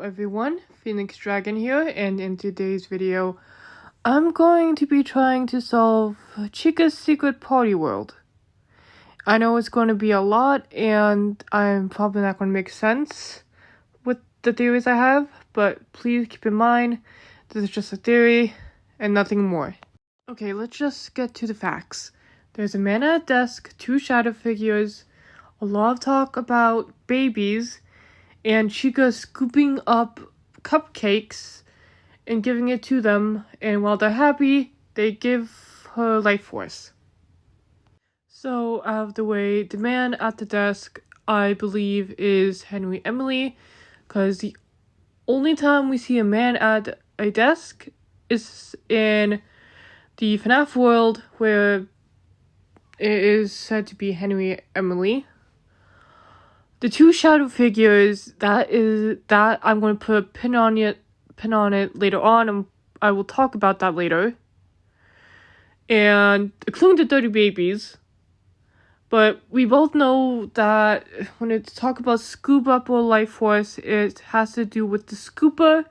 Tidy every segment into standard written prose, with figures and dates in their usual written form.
everyone, Phoenix Dragon here, and in today's video, I'm going to be trying to solve Chica's secret party world. I know it's going to be a lot, and I'm probably not going to make sense with the theories I have, but please keep in mind, this is just a theory, and nothing more. Okay, let's just get to the facts. There's a man at a desk, two shadow figures, a lot of talk about babies, and Chica scooping up cupcakes and giving it to them, and while they're happy, they give her life force. So, out of the way, the man at the desk, I believe, is Henry Emily, because the only time we see a man at a desk is in the Fnaf world, where it is said to be Henry Emily. The two shadow figures, that I'm going to put a pin on it later on, and I will talk about that later. And including the dirty babies. But we both know that when it's talk about scoop up or life force, it has to do with the scooper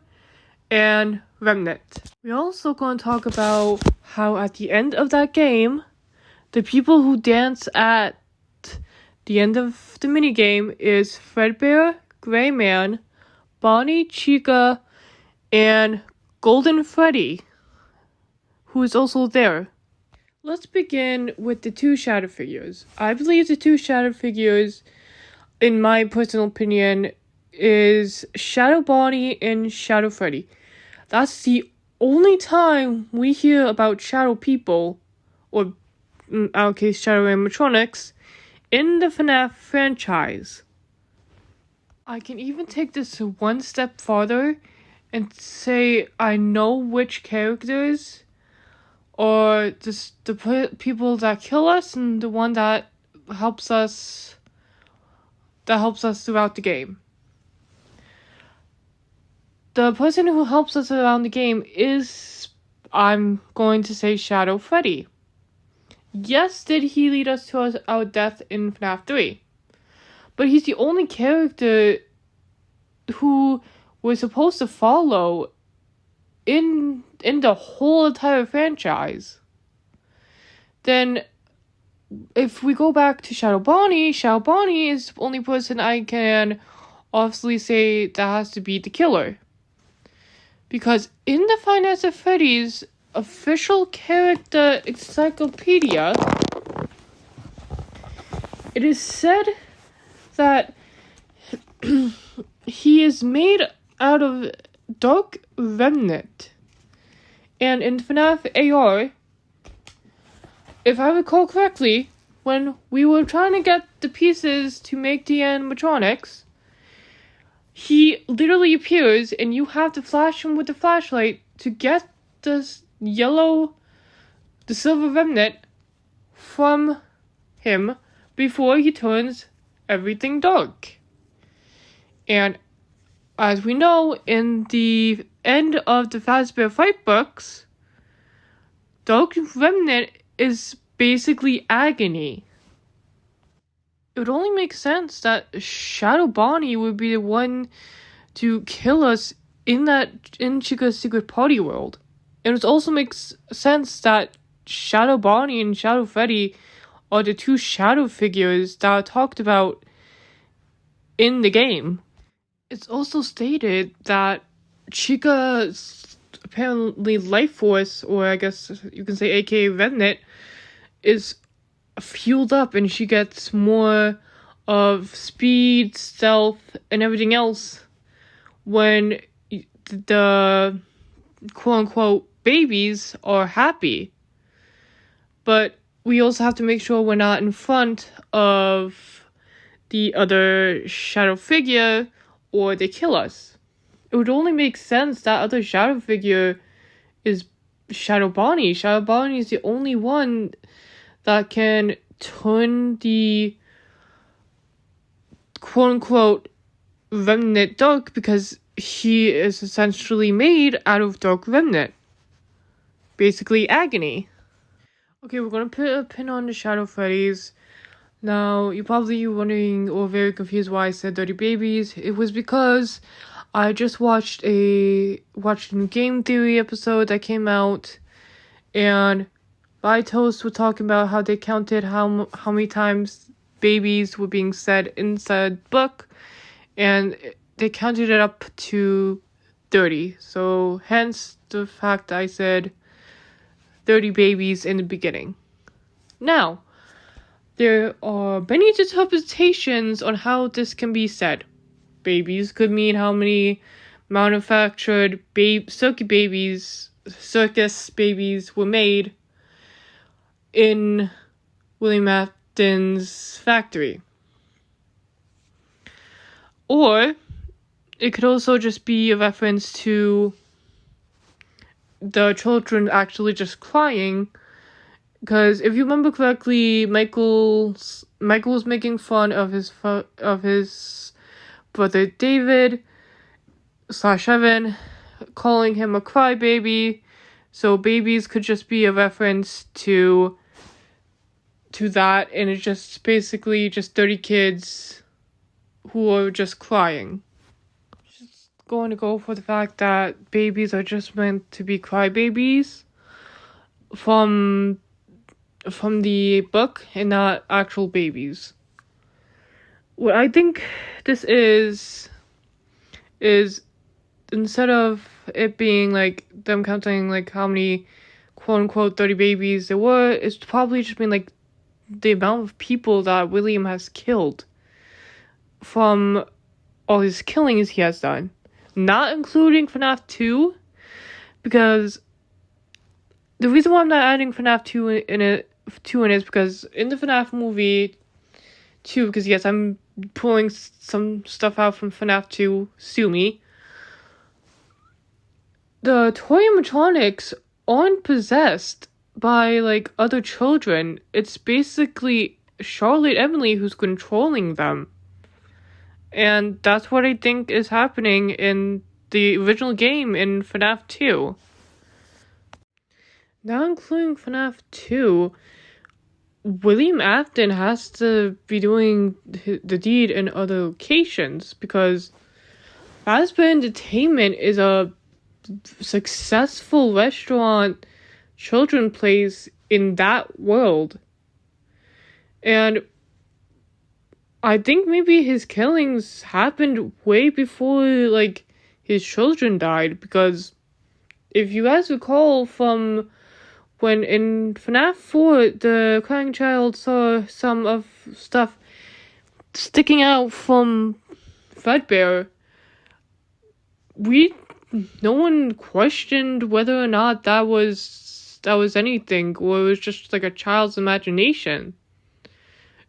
and remnant. We're also going to talk about how at the end of that game, the people who dance at the end of the minigame is Fredbear, Gray Man, Bonnie, Chica, and Golden Freddy, who is also there. Let's begin with the two shadow figures. I believe the two shadow figures, in my personal opinion, is Shadow Bonnie and Shadow Freddy. That's the only time we hear about shadow people, or in our case, shadow animatronics, in the Fnaf franchise. I can even take this one step farther and say I know which characters are just the people that kill us and the one that helps us throughout the game. The person who helps us around the game is, I'm going to say, Shadow Freddy. Yes, did he lead us to our death in FNAF 3. But he's the only character who we're supposed to follow in the whole entire franchise. Then, if we go back to Shadow Bonnie is the only person I can obviously say that has to be the killer. Because in the Five Nights at Freddy's official character encyclopedia, it is said that he is made out of dark remnant. And in FNAF AR, if I recall correctly, when we were trying to get the pieces to make the animatronics, he literally appears and you have to flash him with the flashlight to get the silver remnant from him before he turns everything dark. And as we know, in the end of the Fazbear Fight books, Dark Remnant is basically agony. It would only make sense that Shadow Bonnie would be the one to kill us in Chica's secret party world. And it also makes sense that Shadow Bonnie and Shadow Freddy are the two shadow figures that are talked about in the game. It's also stated that Chica's apparently life force, or I guess you can say aka remnant, is fueled up and she gets more of speed, stealth, and everything else when the quote-unquote babies are happy. But we also have to make sure we're not in front of the other shadow figure or they kill us. It would only make sense that other shadow figure is Shadow Bonnie. Shadow Bonnie is the only one that can turn the quote-unquote remnant dark, because he is essentially made out of dark remnant. Basically agony. Okay, we're going to put a pin on the Shadow Freddy's. Now, you're probably wondering or very confused why I said dirty babies. It was because I just watched a new game theory episode that came out, and Vitos were talking about how they counted how many times babies were being said inside the book, and they counted it up to 30. So hence the fact I said 30 babies in the beginning. Now, there are many interpretations on how this can be said. Babies could mean how many manufactured circus babies were made in William Afton's factory. Or it could also just be a reference to the children actually just crying. Because if you remember correctly, Michael was making fun of his brother David / Evan, calling him a crybaby. So babies could just be a reference to that, and it's just basically just 30 kids who are just crying. Just going to go for the fact that babies are just meant to be crybabies from the book and not actual babies. What I think this is instead of it being like them counting like how many quote unquote 30 babies there were, it's probably just been like the amount of people that William has killed from all his killings he has done. Not including Fnaf 2, because the reason why I'm not adding Fnaf 2 in it is because in the Fnaf movie 2, because yes, I'm pulling some stuff out from Fnaf 2, sue me. The toy animatronics aren't possessed by like other children. It's basically Charlotte Emily who's controlling them. And that's what I think is happening in the original game in Fnaf 2. Now including Fnaf 2, William Afton has to be doing the deed in other locations, because Fazbear Entertainment is a successful restaurant children place in that world. And I think maybe his killings happened way before like his children died, because if you guys recall from when in Fnaf 4 the crying child saw some of stuff sticking out from Fredbear, no one questioned whether or not that was anything, or it was just like a child's imagination.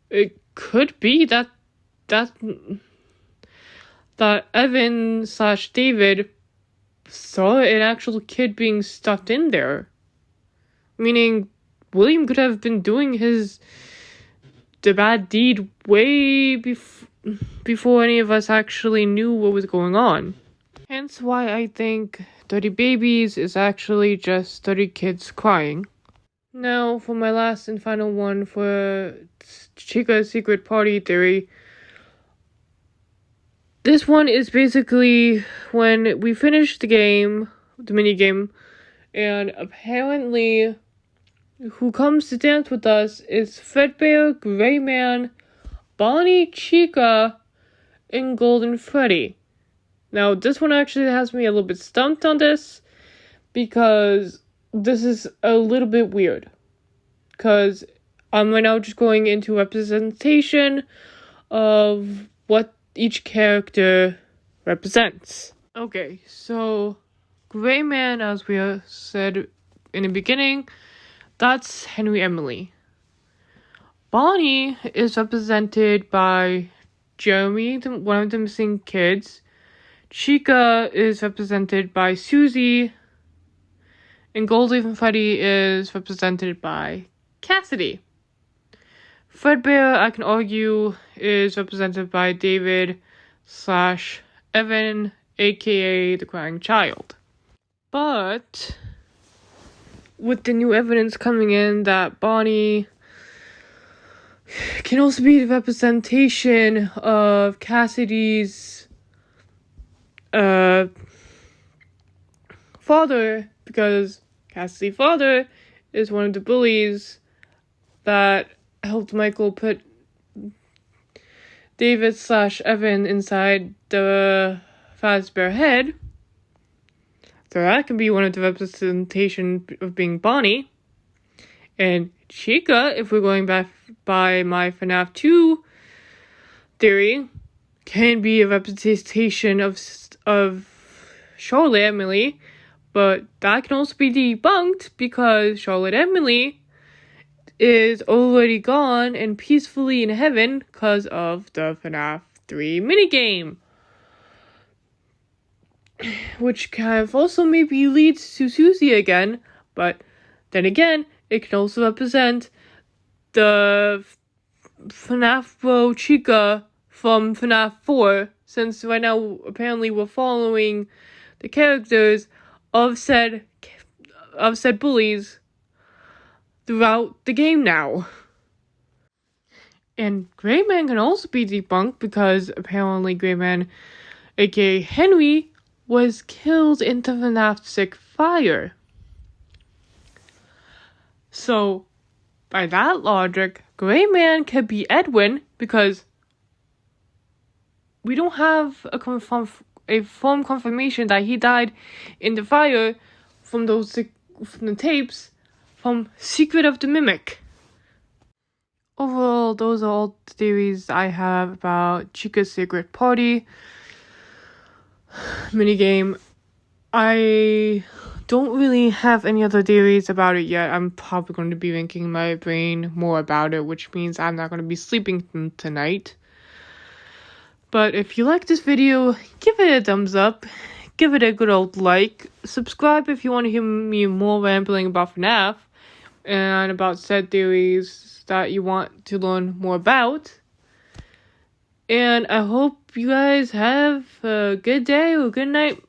It could be that Evan / David saw an actual kid being stuffed in there. Meaning, William could have been doing the bad deed way before any of us actually knew what was going on. Hence why I think 30 babies is actually just 30 kids crying. Now, for my last and final one for Chica's secret party theory. This one is basically when we finish the game, the minigame, and apparently who comes to dance with us is Fredbear, Gray Man, Bonnie, Chica, and Golden Freddy. Now, this one actually has me a little bit stumped on this, because this is a little bit weird. Because I'm right now just going into representation of what each character represents. Okay, so Gray Man, as we said in the beginning, that's Henry Emily. Bonnie is represented by Jeremy, one of the missing kids. Chica is represented by Susie. And Golden Freddy is represented by Cassidy. Fredbear, I can argue, is represented by David / Evan, aka the Crying Child. But with the new evidence coming in that Bonnie can also be the representation of Cassidy's father, because Cassidy's father is one of the bullies that helped Michael put David/Evan inside the Fazbear head. So that can be one of the representation of being Bonnie. And Chica, if we're going back by my Fnaf 2 theory, can be a representation of Charlotte Emily, but that can also be debunked because Charlotte Emily is already gone and peacefully in heaven because of the Fnaf 3 minigame. Which kind of also maybe leads to Susie again, but then again, it can also represent the Fnaf bro Chica from Fnaf 4, since right now apparently we're following the characters of said bullies throughout the game now. And Gray Man can also be debunked because apparently Gray Man, aka Henry, was killed in the Fnaf 6 fire. So, by that logic, Gray Man could be Edwin because we don't have a firm confirmation that he died in the fire from the tapes from Secret of the Mimic. Overall, those are all the theories I have about Chica's Secret Party minigame. I don't really have any other theories about it yet. I'm probably going to be ranking my brain more about it, which means I'm not going to be sleeping tonight. But if you like this video, give it a thumbs up, give it a good old like, subscribe if you want to hear me more rambling about FNAF, and about said theories that you want to learn more about. And I hope you guys have a good day or good night